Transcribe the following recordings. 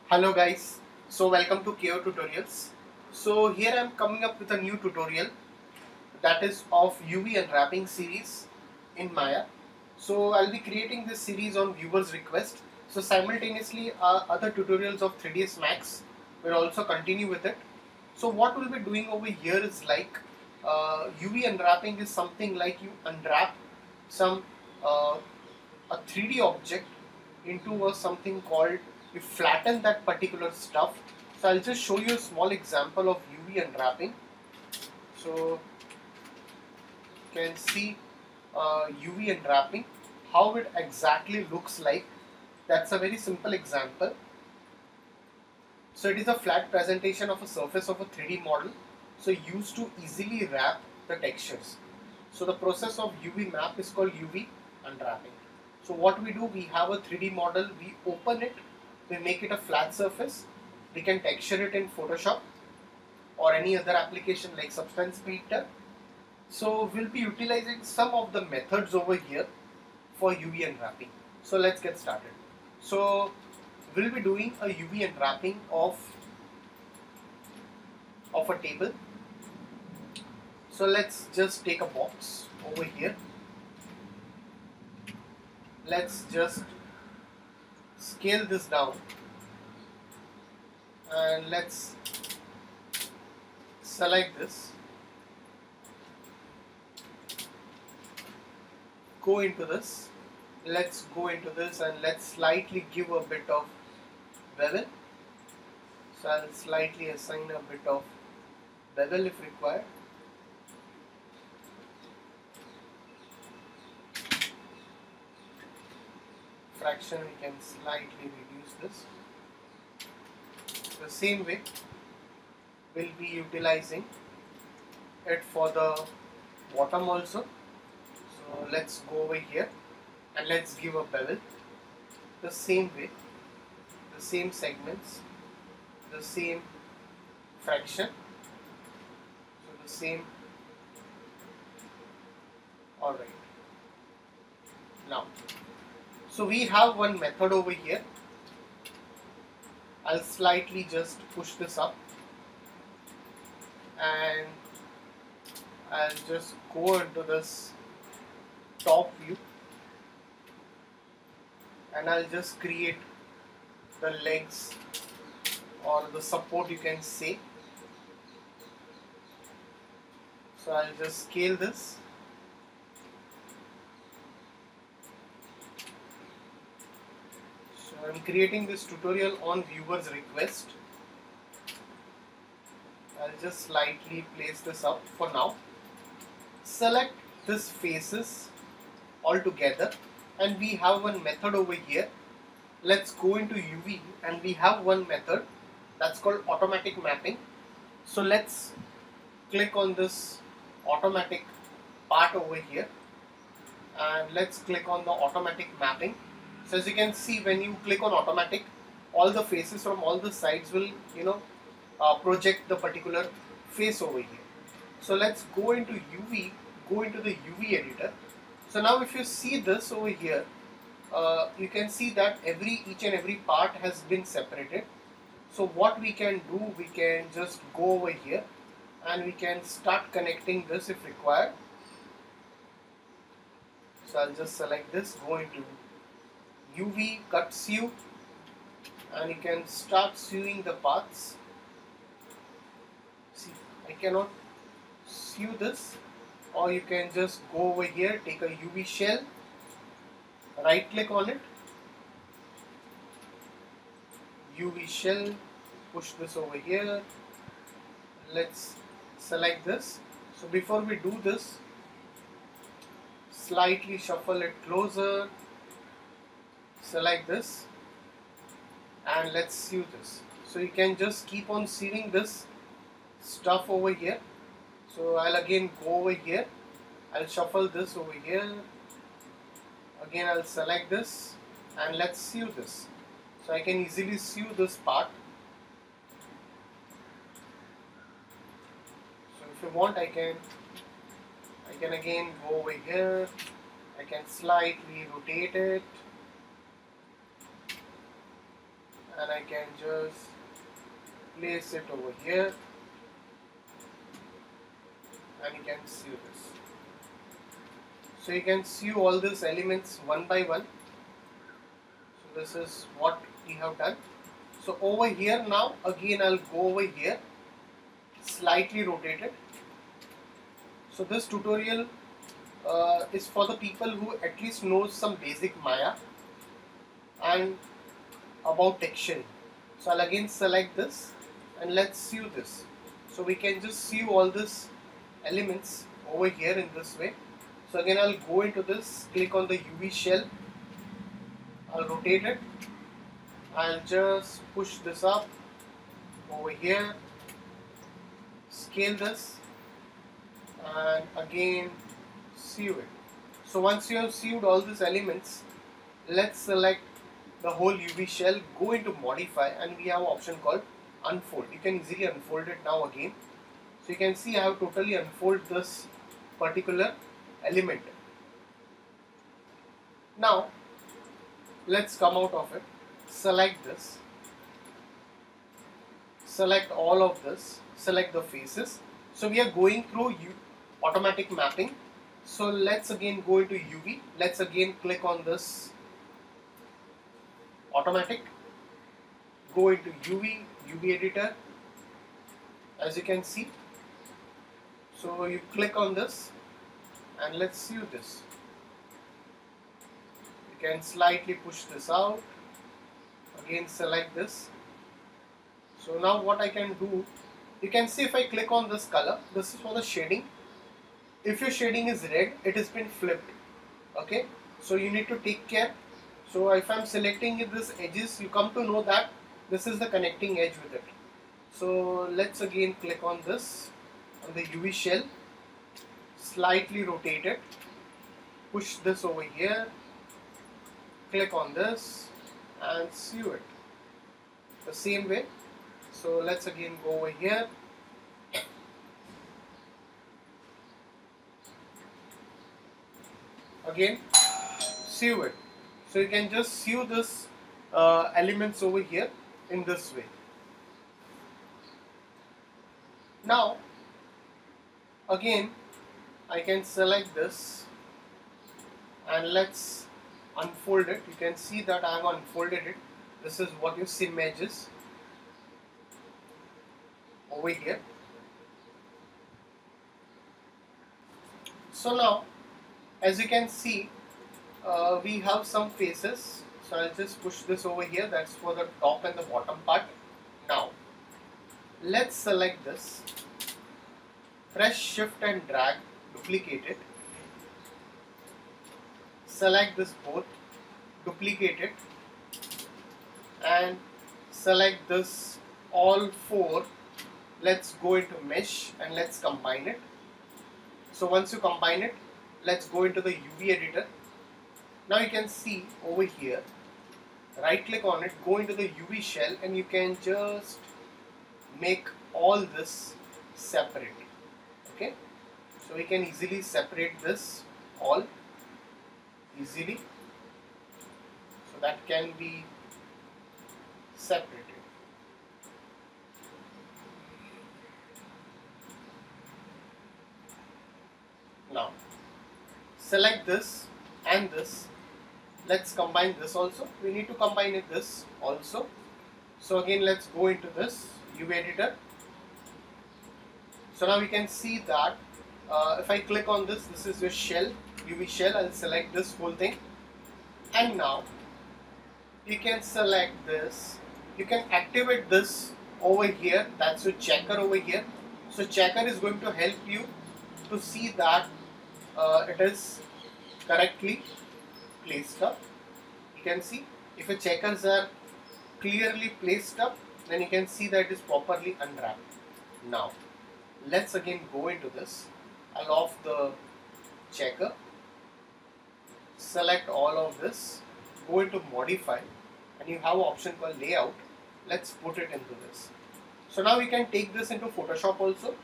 Hello guys, so welcome to KO Tutorials. So here I am coming up with a new tutorial that is of UV Unwrapping series in Maya. So I'll be creating this series on viewers request. So simultaneously other tutorials of 3ds Max will also continue with it. So what we'll be doing over here is like UV Unwrapping is something like you unwrap some uh, a 3D object into a something called, you flatten that particular stuff. So I'll just show you a small example of UV unwrapping. So you can see UV unwrapping, how it exactly looks like. That's a very simple example. So it is a flat presentation of a surface of a 3D model, so used to easily wrap the textures. So the process of UV map is called UV unwrapping. So what we do, we have a 3D model, we open it, we make it a flat surface, we can texture it in Photoshop or any other application like Substance Painter. So we'll be utilizing some of the methods over here for UV unwrapping. So let's get started. So we'll be doing a UV unwrapping of a table. So let's just take a box over here. Let's just scale this down and let's select this, go into this, let's go into this and let's slightly give a bit of bevel. So I'll slightly assign a bit of bevel if required. Fraction, we can slightly reduce this. The same way we'll be utilizing it for the bottom also. So let's go over here and let's give a bevel. The same way, the same segments, the same fraction, so the same. Alright, now so we have one method over here. I'll slightly just push this up and I'll just go into this top view and I'll just create the legs or the support, you can say. So I'll just scale this. So I'm creating this tutorial on viewers request. I'll just slightly place this up for now. Select this faces all together and we have one method over here. Let's go into UV and we have one method that's called automatic mapping. So let's click on this automatic part over here and let's click on the automatic mapping. So as you can see, when you click on automatic, all the faces from all the sides will project the particular face over here. So let's go into UV, go into the UV editor. So now if you see this over here, you can see that each and every part has been separated. So what we can do, we can just go over here and we can start connecting this if required. So I'll just select this, go into UV, cut sew, and you can start sewing the parts. See, I cannot sew this, or you can just go over here, take a UV shell, right click on it, UV shell, push this over here, let's select this. So before we do this, slightly shuffle it closer, select this and let's sew this. So you can just keep on sewing this stuff over here. So I'll again go over here, I'll shuffle this over here, again I'll select this and let's sew this. So I can easily sew this part. So if you want, I can again go over here, I can slightly rotate it and I can just place it over here, and you can see this. So you can see all these elements one by one. So this is what we have done. So over here now, again I'll go over here, slightly rotate it. So this tutorial is for the people who at least knows some basic Maya and about texturing. So I'll again select this and let's see this. So we can just see all these elements over here in this way. So again I'll go into this, click on the UV shell, I'll rotate it, I'll just push this up over here, scale this, and again sieve it. So once you have sieved all these elements, let's select the whole UV shell, go into modify, and we have an option called unfold. You can easily unfold it now again. So you can see I have totally unfolded this particular element. Now let's come out of it, select this, select all of this, select the faces. So we are going through automatic mapping. So let's again go into UV, let's again click on this automatic, go into UV editor, as you can see. So you click on this and let's see this. You can slightly push this out, again select this. So now what I can do, you can see if I click on this color, this is for the shading. If your shading is red, it has been flipped. Okay, so you need to take care. So if I'm selecting this edges, you come to know that this is the connecting edge with it. So let's again click on this, on the UV shell, slightly rotate it, push this over here, click on this and sieve it the same way. So let's again go over here, again sieve it. So you can just sieve this elements over here in this way. Now again I can select this and let's unfold it. You can see that I have unfolded it. This is what your sim edge is over here. So now as you can see, we have some faces. So I'll just push this over here, that's for the top and the bottom part. Now let's select this, press shift and drag, duplicate it, select this both, duplicate it, and select this all four. Let's go into mesh and let's combine it. So once you combine it, let's go into the UV editor. Now you can see over here, right click on it, go into the UV shell, and you can just make all this separate. Okay, so we can easily separate this all easily, so that can be separated. Now select this and this, let's combine this also. We need to combine it this also. So again let's go into this UV editor. So now we can see that if I click on this, this is your shell, UV shell. I'll select this whole thing, and now you can select this, you can activate this over here, that's your checker over here. So checker is going to help you to see that it is correctly placed up. You can see if your checkers are clearly placed up, then you can see that it is properly unwrapped. Now let's again go into this, I'll off the checker, select all of this, go into modify, and you have an option called layout. Let's put it into this. So now we can take this into Photoshop also,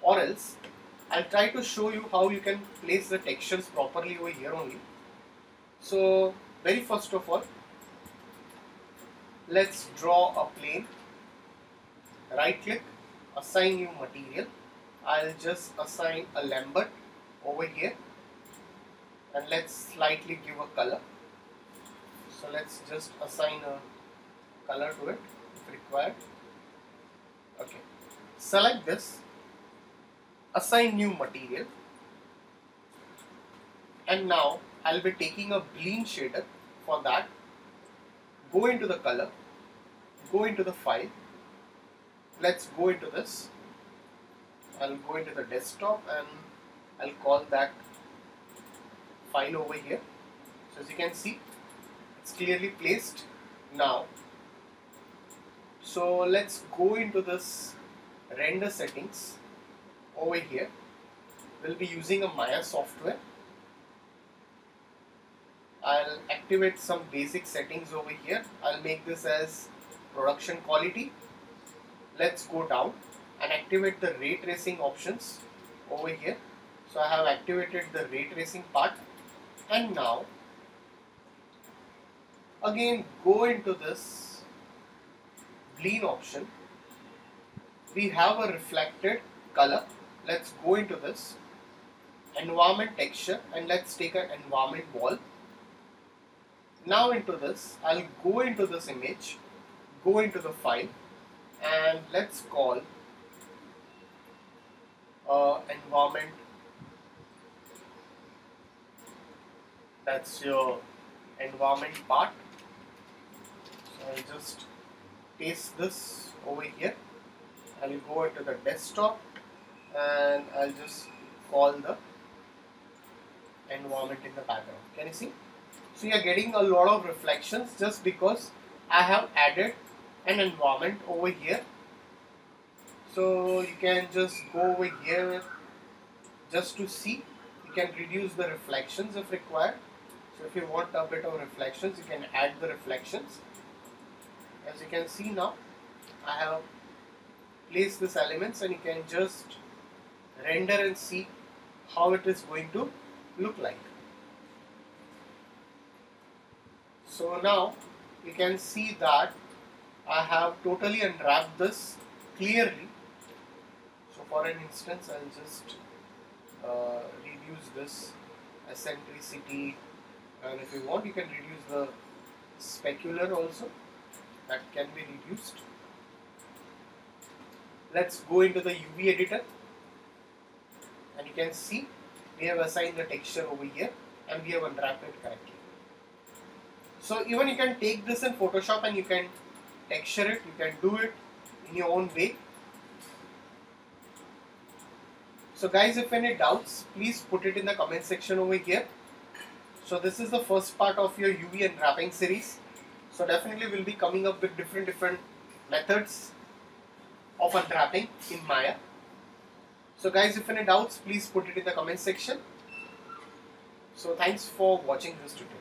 or else I'll try to show you how you can place the textures properly over here only. So very first of all, let's draw a plane. Right click, assign new material. I'll just assign a Lambert over here, and let's slightly give a color. So let's just assign a color to it if required. Okay, select this, assign new material, and now I'll be taking a Bleed shader. For that, go into the color, go into the file, let's go into this. I'll go into the desktop and I'll call that file over here. So as you can see, it's clearly placed now. So let's go into this render settings over here. We'll be using a Maya software. I'll activate some basic settings over here. I'll make this as production quality. Let's go down and activate the ray tracing options over here. So I have activated the ray tracing part, and now again go into this Bleed option. We have a reflected color. Let's go into this environment texture and let's take an environment wall. Now into this, I'll go into this image, go into the file, and let's call environment. That's your environment part. So I'll just paste this over here. I'll go into the desktop and I'll just call the environment in the background. Can you see? So you are getting a lot of reflections just because I have added an environment over here. So you can just go over here just to see. You can reduce the reflections if required. So if you want a bit of reflections, you can add the reflections. As you can see now, I have placed these elements, and you can just render and see how it is going to look like. So now you can see that I have totally unwrapped this clearly. So for an instance, I'll just reduce this eccentricity, and if you want, you can reduce the specular also. That can be reduced. Let's go into the UV editor, and you can see we have assigned the texture over here and we have unwrapped it correctly. So even you can take this in Photoshop and you can texture it, you can do it in your own way. So guys, if any doubts, please put it in the comment section over here. So this is the first part of your UV Unwrapping series. So definitely we'll be coming up with different methods of unwrapping in Maya. So guys, if any doubts, please put it in the comment section. So thanks for watching this tutorial.